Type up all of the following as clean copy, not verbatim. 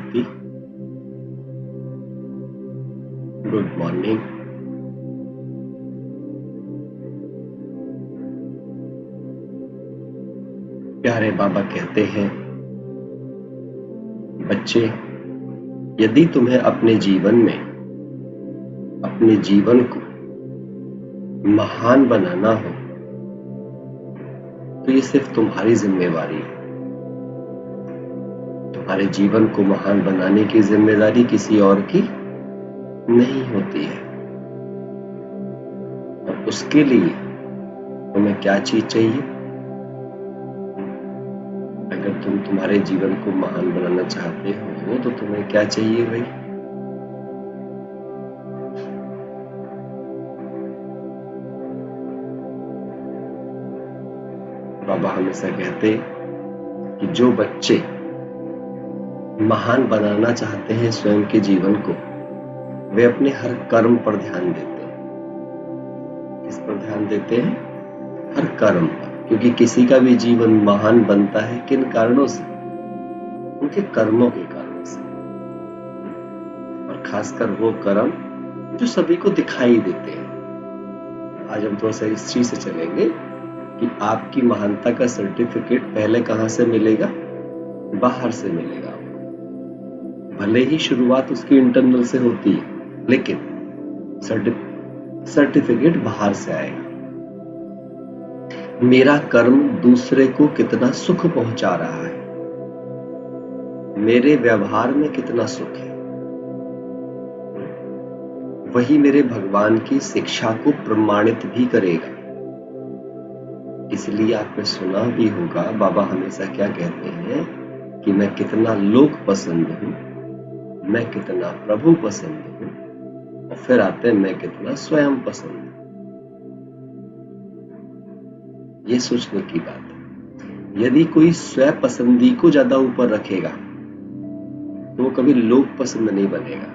शांति। Good morning. प्यारे बाबा कहते हैं, बच्चे, यदि तुम्हें अपने जीवन को महान बनाना हो तो ये सिर्फ तुम्हारी जिम्मेवारी है। तुम्हारे जीवन को महान बनाने की जिम्मेदारी किसी और की नहीं होती है। और उसके लिए तुम्हें क्या चीज चाहिए? अगर तुम तुम्हारे जीवन को महान बनाना चाहते हो तो तुम्हें क्या चाहिए भाई? बाबा हमेशा कहते कि जो बच्चे महान बनाना चाहते हैं स्वयं के जीवन को, वे अपने हर कर्म पर ध्यान देते हैं। किस पर ध्यान देते हैं? हर कर्म पर। क्योंकि किसी का भी जीवन महान बनता है किन कारणों से? उनके कर्मों के कारणों से। और खासकर वो कर्म जो सभी को दिखाई देते हैं। आज हम थोड़ा सा इस चीज से चलेंगे कि आपकी महानता का सर्टिफिकेट पहले कहां से मिलेगा? बाहर से मिलेगा। भले ही शुरुआत उसकी इंटरनल से होती है, लेकिन सर्टिफिकेट बाहर से आएगा। मेरा कर्म दूसरे को कितना सुख पहुंचा रहा है, मेरे व्यवहार में कितना सुख है, वही मेरे भगवान की शिक्षा को प्रमाणित भी करेगा। इसलिए आपने सुना भी होगा, बाबा हमेशा क्या कहते हैं कि मैं कितना लोक पसंद हूं, मैं कितना प्रभु पसंद हूं, और फिर आते हैं मैं कितना स्वयं पसंद हूं। ये सोचने की बात है। यदि कोई स्वयं पसंदी को ज्यादा ऊपर रखेगा तो वो कभी लोक पसंद नहीं बनेगा।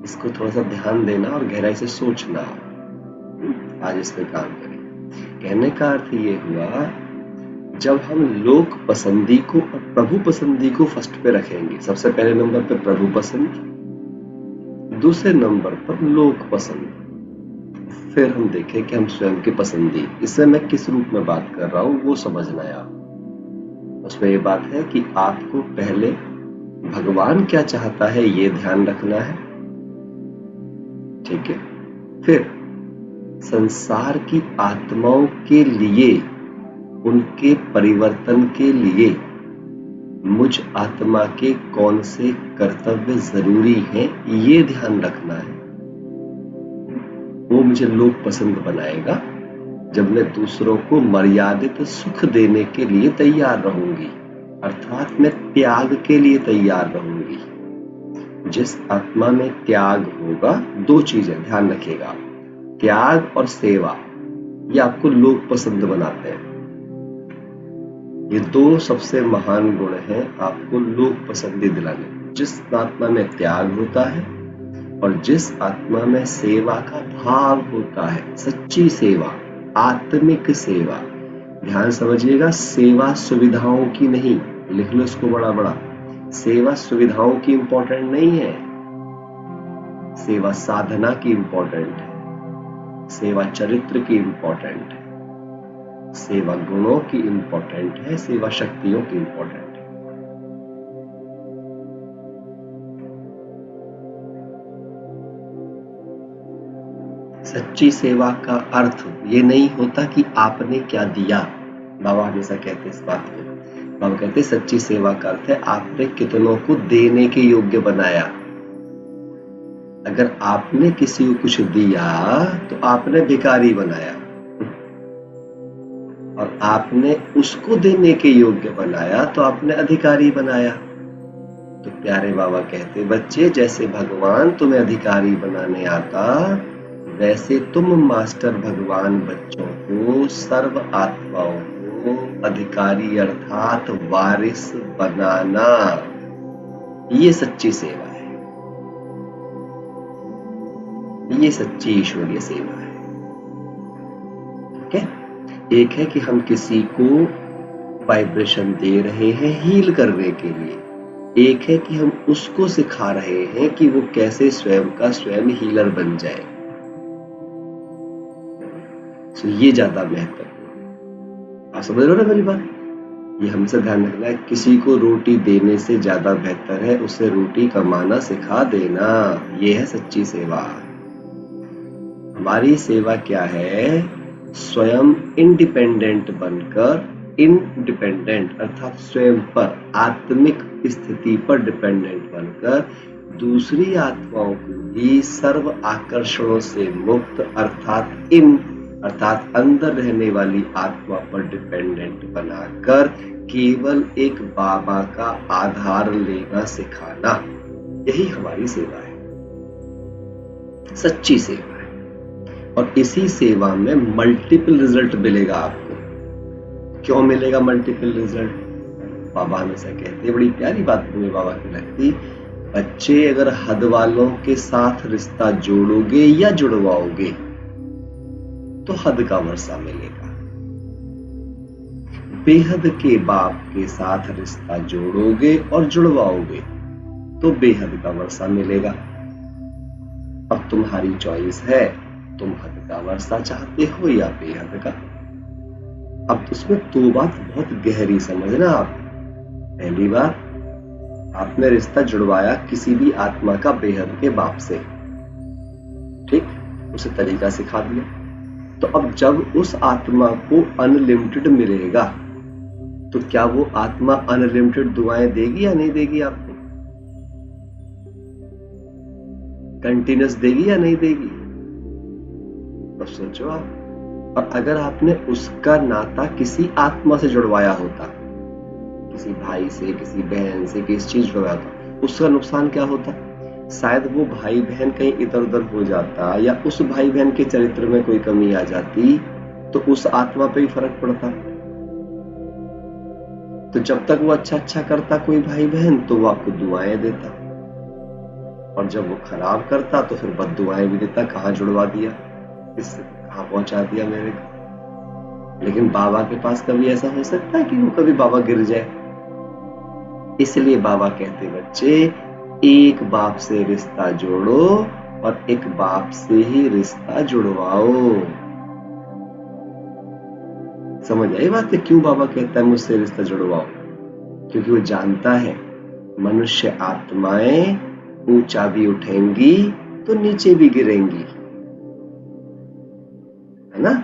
इसको थोड़ा सा ध्यान देना और गहराई से सोचना। आज इस पे काम करें। कहने का अर्थ ये हुआ, जब हम लोक पसंदी को और प्रभु पसंदी को फर्स्ट पे रखेंगे, सबसे पहले नंबर पे प्रभु पसंद, दूसरे नंबर पर लोक पसंद, फिर हम देखें कि हम स्वयं की पसंदी, इससे मैं किस रूप में बात कर रहा हूं वो समझना है आप। उसमें ये बात है कि आपको पहले भगवान क्या चाहता है ये ध्यान रखना है, ठीक है? फिर संसार की आत्माओं के लिए, उनके परिवर्तन के लिए मुझ आत्मा के कौन से कर्तव्य जरूरी हैं ये ध्यान रखना है। वो मुझे लोक पसंद बनाएगा जब मैं दूसरों को मर्यादित सुख देने के लिए तैयार रहूंगी, अर्थात मैं त्याग के लिए तैयार रहूंगी। जिस आत्मा में त्याग होगा, दो चीजें ध्यान रखिएगा, त्याग और सेवा, ये आपको लोक पसंद बनाते हैं। ये दो सबसे महान गुण हैं आपको लोक पसंदी दिलाने। जिस आत्मा में त्याग होता है और जिस आत्मा में सेवा का भाव होता है, सच्ची सेवा, आत्मिक सेवा, ध्यान समझिएगा, सेवा सुविधाओं की नहीं, लिख लो इसको बड़ा बड़ा, सेवा सुविधाओं की इंपॉर्टेंट नहीं है, सेवा साधना की इंपॉर्टेंट है, सेवा चरित्र की इंपॉर्टेंट है, सेवा गुणों की इंपॉर्टेंट है, सेवा शक्तियों की इंपॉर्टेंट है। सच्ची सेवा का अर्थ ये नहीं होता कि आपने क्या दिया। बाबा हमेशा कहते इस बात में, बाबा कहते सच्ची सेवा का अर्थ है आपने कितनों को देने के योग्य बनाया। अगर आपने किसी को कुछ दिया तो आपने भिखारी बनाया, और आपने उसको देने के योग्य बनाया तो आपने अधिकारी बनाया। तो प्यारे बाबा कहते, बच्चे, जैसे भगवान तुम्हें अधिकारी बनाने आता, वैसे तुम मास्टर भगवान बच्चों को, सर्व आत्माओं को अधिकारी अर्थात वारिस बनाना। ये सच्ची सेवा है, ये सच्ची ईश्वरीय सेवा है। ठीक है? एक है कि हम किसी को वाइब्रेशन दे रहे हैं हील करने के लिए, एक है कि हम उसको सिखा रहे हैं कि वो कैसे स्वयं का स्वयं हीलर बन जाए। तो ये ज्यादा महत्वपूर्ण। आप समझ रहे हो ना मेरी बात? ये हमसे ध्यान रखना है। किसी को रोटी देने से ज्यादा बेहतर है उसे रोटी कमाना सिखा देना। ये है सच्ची सेवा। हमारी सेवा क्या है? स्वयं इंडिपेंडेंट बनकर, इंडिपेंडेंट अर्थात स्वयं पर, आत्मिक स्थिति पर डिपेंडेंट बनकर दूसरी आत्माओं को भी सर्व आकर्षणों से मुक्त अर्थात अंदर रहने वाली आत्मा पर डिपेंडेंट बनाकर केवल एक बाबा का आधार लेना सिखाना, यही हमारी सेवा है, सच्ची सेवा है। और इसी सेवा में मल्टीपल रिजल्ट मिलेगा आपको। क्यों मिलेगा मल्टीपल रिजल्ट? बाबा हमेशा कहते, बड़ी प्यारी बात मुझे बाबा की लगती, बच्चे अगर हद वालों के साथ रिश्ता जोड़ोगे या जुड़वाओगे तो हद का वर्षा मिलेगा। बेहद के बाप के साथ रिश्ता जोड़ोगे और जुड़वाओगे तो बेहद का वर्षा मिलेगा। अब तुम्हारी चॉइस है, तुम हद का वर्षा चाहते हो या बेहद का। अब उसमें दो बात बहुत गहरी समझना आप। पहली बात, आपने रिश्ता जुड़वाया किसी भी आत्मा का बेहद के बाप से, ठीक, उसे तरीका सिखा दिया। तो अब जब उस आत्मा को अनलिमिटेड मिलेगा तो क्या वो आत्मा अनलिमिटेड दुआएं देगी या नहीं देगी? आपको कंटिन्यूस देगी या नहीं देगी? अब सोचो आप। और अगर आपने उसका नाता किसी आत्मा से जुड़वाया होता, किसी भाई से, किसी बहन से, किसी चीज जुड़वाया था, उसका नुकसान क्या होता? शायद वो भाई बहन कहीं इधर उधर हो जाता या उस भाई बहन के चरित्र में कोई कमी आ जाती तो उस आत्मा पे ही फर्क पड़ता। तो जब तक वो अच्छा करता कोई भाई बहन तो वो आपको दुआएं देता, और जब वो खराब करता तो फिर बद दुआएं भी देता। कहां जुड़वा दिया, इससे कहां पहुंचा दिया मेरे को। लेकिन बाबा के पास कभी ऐसा हो सकता है कि वो कभी बाबा गिर जाए? इसलिए बाबा कहते, बच्चे एक बाप से रिश्ता जोड़ो और एक बाप से ही रिश्ता जुड़वाओ। समझ आई बात है क्यों बाबा कहता है मुझसे रिश्ता जुड़वाओ? क्योंकि वो जानता है मनुष्य आत्माएं ऊंचा भी उठेंगी तो नीचे भी गिरेंगी, है ना?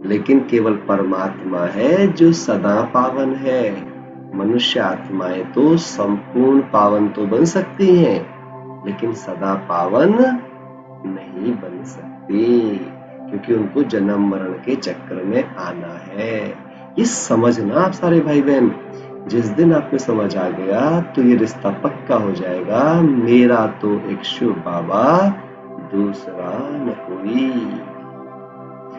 लेकिन केवल परमात्मा है जो सदा पावन है। मनुष्य आत्माएं तो संपूर्ण पावन तो बन सकती हैं लेकिन सदा पावन नहीं बन सकती, क्योंकि उनको जन्म मरण के चक्र में आना है। ये समझना आप सारे भाई बहन। जिस दिन आप में समझ आ गया तो ये रिश्ता पक्का हो जाएगा। मेरा तो एक शिव बाबा, दूसरा न कोई।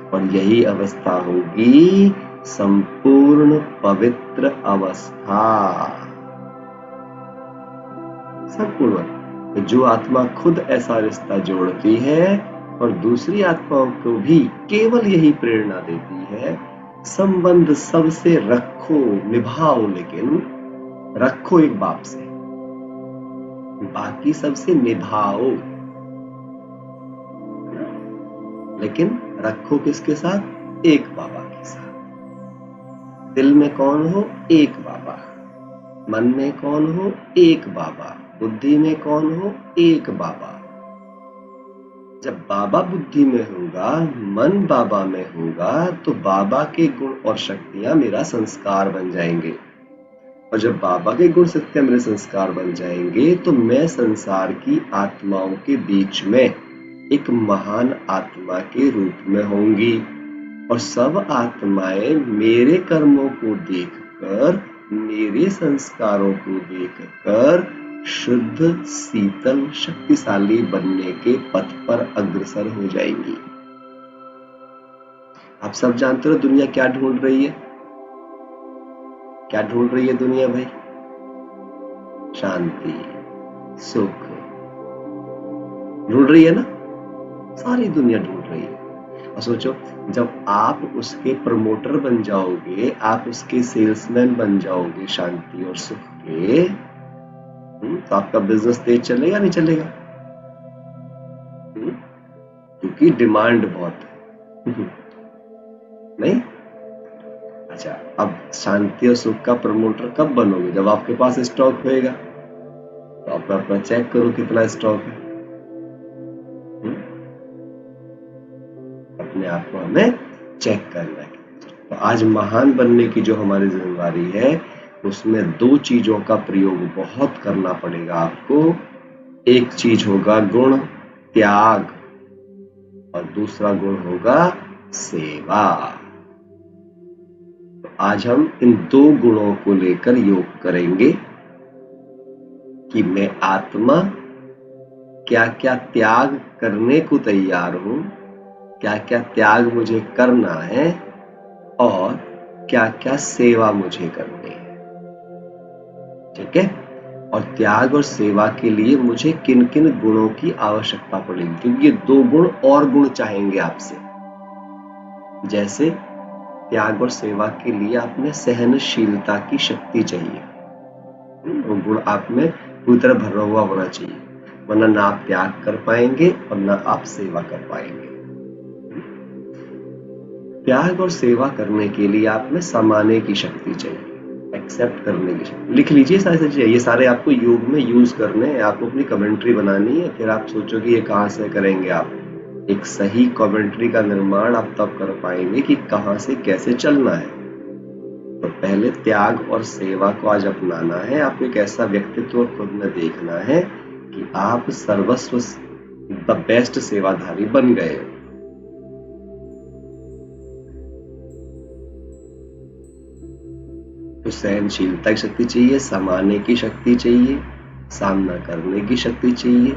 और यही अवस्था होगी संपूर्ण पवित्र अवस्था। संपूर्ण जो आत्मा खुद ऐसा रिश्ता जोड़ती है और दूसरी आत्माओं को भी केवल यही प्रेरणा देती है, संबंध सबसे रखो, निभाओ, लेकिन रखो एक बाप से, बाकी सबसे निभाओ, लेकिन रखो किसके साथ? एक बाबा के साथ। दिल में कौन हो? एक बाबा। मन में कौन हो? एक बाबा। बुद्धि में कौन हो? एक बाबा। जब बाबा बुद्धि में होगा, मन बाबा में होगा, तो बाबा के गुण और शक्तियां मेरा संस्कार बन जाएंगे। और जब बाबा के गुण शक्तियां मेरे संस्कार बन जाएंगे तो मैं संसार की आत्माओं के बीच में एक महान आत्मा के रूप में होंगी। और सब आत्माएं मेरे कर्मों को देखकर, मेरे संस्कारों को देखकर शुद्ध, शीतल, शक्तिशाली बनने के पथ पर अग्रसर हो जाएंगी। आप सब जानते हो दुनिया क्या ढूंढ रही है? क्या ढूंढ रही है दुनिया भाई? शांति, सुख ढूंढ रही है ना? सारी दुनिया ढूंढ रही है। और सोचो, जब आप उसके प्रमोटर बन जाओगे, आप उसके सेल्समैन बन जाओगे शांति और सुख के, तो आपका बिजनेस तेज चलेगा नहीं चलेगा? क्योंकि डिमांड बहुत है। नहीं? अच्छा, अब शांति और सुख का प्रमोटर कब बनोगे? जब आपके पास स्टॉक होएगा। तो आप अपना चेक करो कितना स्टॉक है। अपने आप को हमें चेक करना है। तो आज महान बनने की जो हमारी जिम्मेदारी है, उसमें दो चीजों का प्रयोग बहुत करना पड़ेगा आपको। एक चीज होगा गुण त्याग और दूसरा गुण होगा सेवा। तो आज हम इन दो गुणों को लेकर योग करेंगे कि मैं आत्मा क्या क्या त्याग करने को तैयार हूं, क्या क्या त्याग मुझे करना है और क्या क्या सेवा मुझे करनी है। ठीक है? और त्याग और सेवा के लिए मुझे किन किन गुणों की आवश्यकता पड़ेगी, क्योंकि ये दो गुण और गुण चाहेंगे आपसे। जैसे त्याग और सेवा के लिए आप में सहनशीलता की शक्ति चाहिए। वो गुण आप में पूरी तरह भरा हुआ होना चाहिए, वरना ना आप त्याग कर पाएंगे और ना आप सेवा कर पाएंगे। त्याग और सेवा करने के लिए आप में समाने की शक्ति चाहिए, एक्सेप्ट करने की शक्ति। लिख लीजिए सारे चीजें, ये सारे आपको योग में यूज करने हैं। आपको अपनी कमेंट्री बनानी है, फिर आप सोचोगे ये कहाँ से करेंगे। आप एक सही कमेंट्री का निर्माण आप तब कर पाएंगे कि कहाँ से कैसे चलना है। तो पहले त्याग और सेवा को आज अपनाना है। आपको एक ऐसा व्यक्तित्व खुद में देखना है कि आप सर्वस्व द बेस्ट सेवाधारी बन गए हो। तो सहनशीलता की शक्ति चाहिए, समाने की शक्ति चाहिए, सामना करने की शक्ति चाहिए।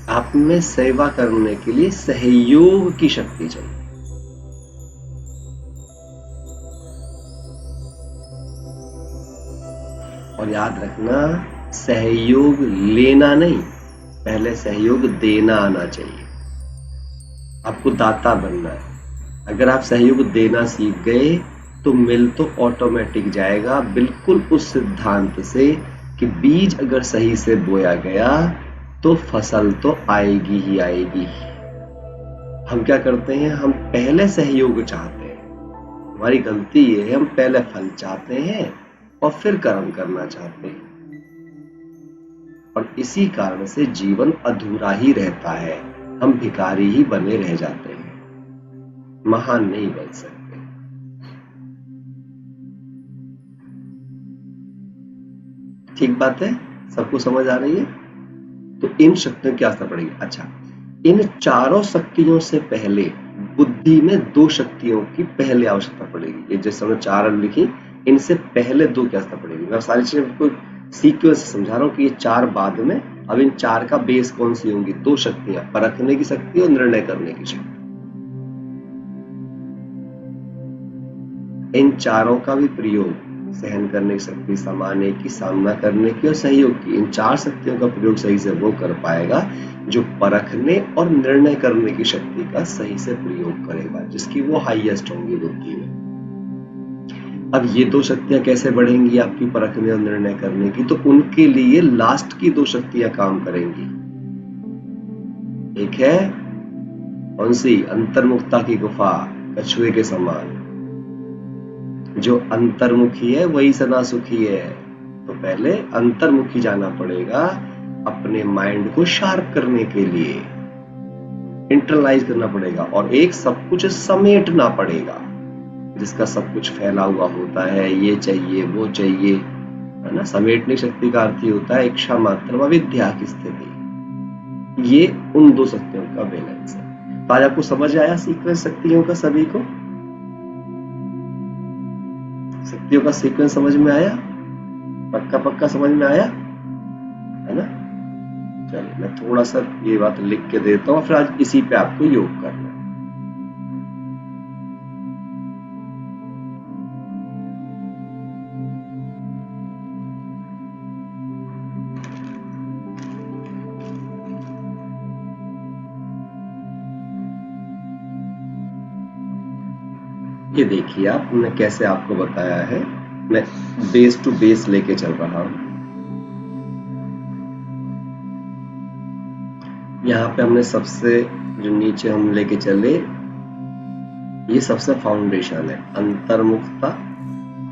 आप में सेवा करने के लिए सहयोग की शक्ति चाहिए। और याद रखना, सहयोग लेना नहीं, पहले सहयोग देना आना चाहिए। आपको दाता बनना है। अगर आप सहयोग देना सीख गए तो मिल तो ऑटोमेटिक जाएगा, बिल्कुल उस सिद्धांत से कि बीज अगर सही से बोया गया तो फसल तो आएगी ही आएगी। हम क्या करते हैं, हम पहले सहयोग चाहते हैं। हमारी गलती ये है, हम पहले फल चाहते हैं और फिर कर्म करना चाहते हैं, और इसी कारण से जीवन अधूरा ही रहता है। हम भिखारी ही बने रह जाते हैं, महान नहीं बन सकते। ठीक बात है? सबको समझ आ रही है? तो इन शक्तियों की आवश्यकता पड़ेगी। अच्छा, इन चारों शक्तियों से पहले बुद्धि में दो शक्तियों की पहले आवश्यकता पड़ेगी। ये जैसे हमने चार लिखी, इनसे पहले दो की आवश्यकता पड़ेगी। मैं सारी चीजें आपको सीक्वेंस से समझा रहा हूं कि ये चार बाद में। अब इन चार का बेस कौन सी होंगी? दो शक्तियां, परखने की शक्ति और निर्णय करने की शक्ति। इन चारों का भी प्रयोग सहन करने की शक्ति, समाने की, सामना करने की और सहयोग की, इन चार शक्तियों का प्रयोग सही से वो कर पाएगा जो परखने और निर्णय करने की शक्ति का सही से प्रयोग करेगा, जिसकी वो हाईएस्ट होंगी बुद्धि में। अब ये दो शक्तियां कैसे बढ़ेंगी आपकी परखने और निर्णय करने की? तो उनके लिए लास्ट की दो शक्तियां काम करेंगी। एक है कौन सी? अंतर्मुखता की गुफा, कछुए के समान। जो अंतर्मुखी है वही सदा सुखी है। तो पहले अंतर्मुखी जाना पड़ेगा अपने माइंड को शार्प करने के लिए, इंटरलाइज करना पड़ेगा, और एक सब कुछ समेटना पड़ेगा जिसका सब कुछ फैला हुआ होता है। ये चाहिए वो चाहिए, है ना? समेटने शक्ति का अर्थ ही होता है इच्छा मात्र अविद्या की स्थिति। ये उन दो शक्तियों का बैलेंस है। तो आज आपको समझ आया सीक्वेंस शक्तियों का? सभी को शक्तियों का सीक्वेंस समझ में आया? पक्का पक्का समझ में आया, है ना? चलिए मैं थोड़ा सा ये बात लिख के देता हूँ, फिर आज इसी पे आपको योग करना है। ये देखिए आप, हमने कैसे आपको बताया है, मैं बेस टू बेस लेके चल रहा हूं। यहाँ पे हमने सबसे जो नीचे हम लेके चले, ये सबसे फाउंडेशन है, अंतर्मुखता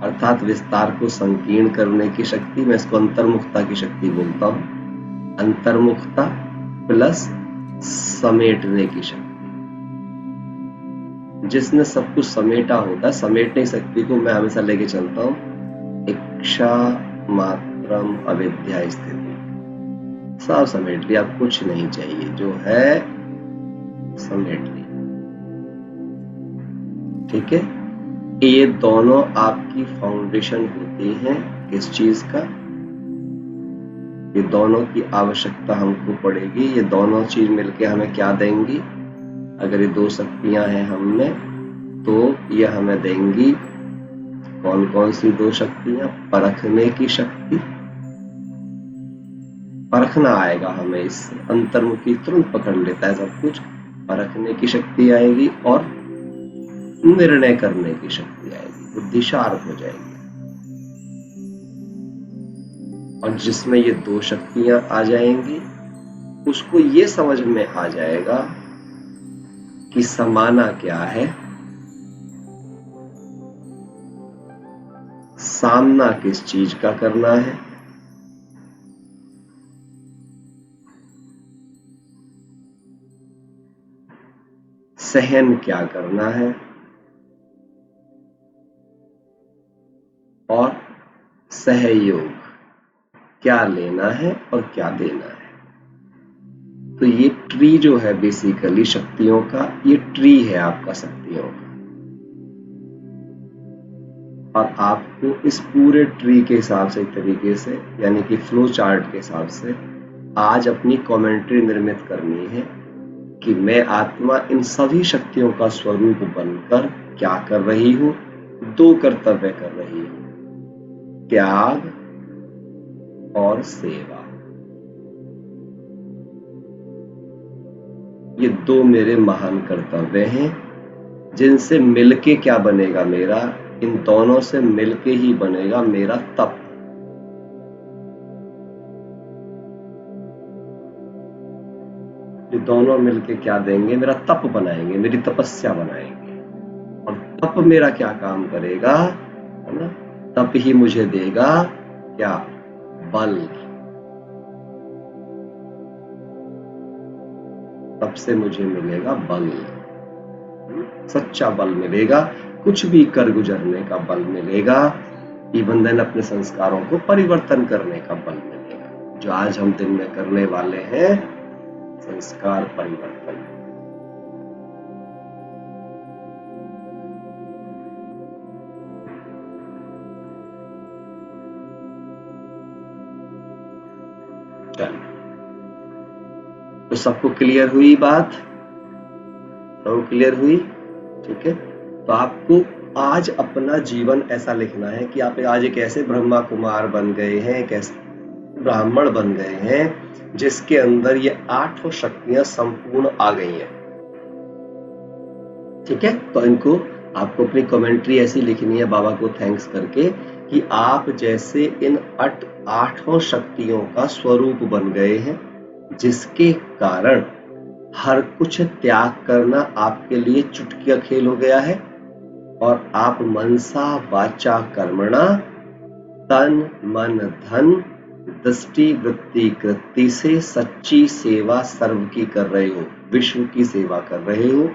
अर्थात विस्तार को संकीर्ण करने की शक्ति। मैं इसको अंतर्मुखता की शक्ति बोलता हूं। अंतर्मुखता प्लस समेटने की शक्ति। जिसने सब कुछ समेटा होता है, समेटने की शक्ति को मैं हमेशा लेके चलता हूं इच्छा मात्रम अविद्या स्थिति। सब समेट लिया, अब कुछ नहीं चाहिए, जो है समेट लिया। ठीक है, ये दोनों आपकी फाउंडेशन होती हैं किस चीज का, ये दोनों की आवश्यकता हमको पड़ेगी। ये दोनों चीज मिलके हमें क्या देंगी, अगर ये दो शक्तियां हैं हम में, तो ये हमें देंगी कौन कौन सी दो शक्तियां, परखने की शक्ति, परखना आएगा हमें इससे, अंतर्मुखी तुरंत पकड़ लेता है सब कुछ, परखने की शक्ति आएगी, और निर्णय करने की शक्ति आएगी, बुद्धि शार्प हो जाएगी। और जिसमें ये दो शक्तियां आ जाएंगी, उसको ये समझ में आ जाएगा कि समाना क्या है, सामना किस चीज का करना है, सहन क्या करना है, और सहयोग क्या लेना है और क्या देना है। तो ये ट्री जो है बेसिकली शक्तियों का, ये ट्री है आपका शक्तियों का। और आपको इस पूरे ट्री के हिसाब से, एक तरीके से यानी कि फ्लो चार्ट के हिसाब से आज अपनी कमेंट्री निर्मित करनी है कि मैं आत्मा इन सभी शक्तियों का स्वरूप बनकर क्या कर रही हूं, दो कर्तव्य कर रही हूं, त्याग और सेवा। ये दो मेरे महान कर्तव्य हैं, जिनसे मिलके क्या बनेगा मेरा, इन दोनों से मिलके ही बनेगा मेरा तप। ये दोनों मिलके क्या देंगे, मेरा तप बनाएंगे, मेरी तपस्या बनाएंगे। और तप मेरा क्या काम करेगा, है ना, तप ही मुझे देगा क्या, बल। तब से मुझे मिलेगा बल, सच्चा बल मिलेगा, कुछ भी कर गुजरने का बल मिलेगा, इवन देन अपने संस्कारों को परिवर्तन करने का बल मिलेगा, जो आज हम दिन में करने वाले हैं, संस्कार परिवर्तन। चलिए, तो सबको क्लियर हुई बात, सबको क्लियर हुई। ठीक है, तो आपको आज अपना जीवन ऐसा लिखना है कि आप आज एक ऐसे ब्रह्मा कुमार बन गए हैं, एक ऐसे ब्राह्मण बन गए हैं जिसके अंदर ये 8 शक्तियां संपूर्ण आ गई हैं। ठीक है, तो इनको आपको अपनी कमेंट्री ऐसी लिखनी है बाबा को थैंक्स करके कि आप जैसे इन 8 शक्तियों का स्वरूप बन गए हैं, जिसके कारण हर कुछ त्याग करना आपके लिए चुटकी का खेल हो गया है, और आप मनसा वाचा कर्मणा तन मन धन दृष्टि वृत्ति कृति से सच्ची सेवा सर्व की कर रहे हो, विश्व की सेवा कर रहे हो।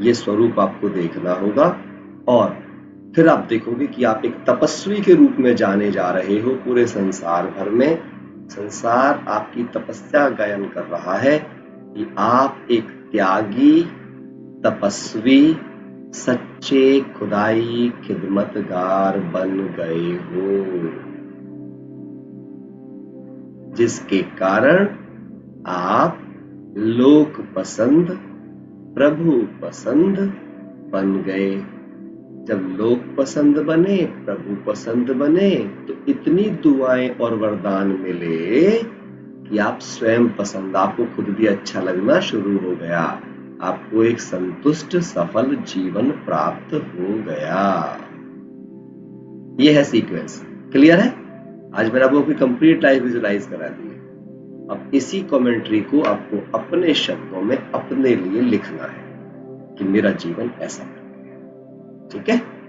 ये स्वरूप आपको देखना होगा, और फिर आप देखोगे कि आप एक तपस्वी के रूप में जाने जा रहे हो पूरे संसार भर में। संसार आपकी तपस्या गायन कर रहा है कि आप एक त्यागी, तपस्वी, सच्चे खुदाई खिदमतगार बन गए हो, जिसके कारण आप लोक पसंद प्रभु पसंद बन गए। जब लोक पसंद बने, प्रभु पसंद बने, तो इतनी दुआएं और वरदान मिले कि आप स्वयं पसंद, आपको खुद भी अच्छा लगना शुरू हो गया। आपको एक संतुष्ट सफल जीवन प्राप्त हो गया। ये है सीक्वेंस। क्लियर है? आज मैंने आपको कंप्लीट लाइफ विजुलाइज करा दी है। अब इसी कमेंट्री को आपको अपने शब्दों में अपने लिए लिखना है कि मेरा जीवन ऐसा बन गया। ठीक है?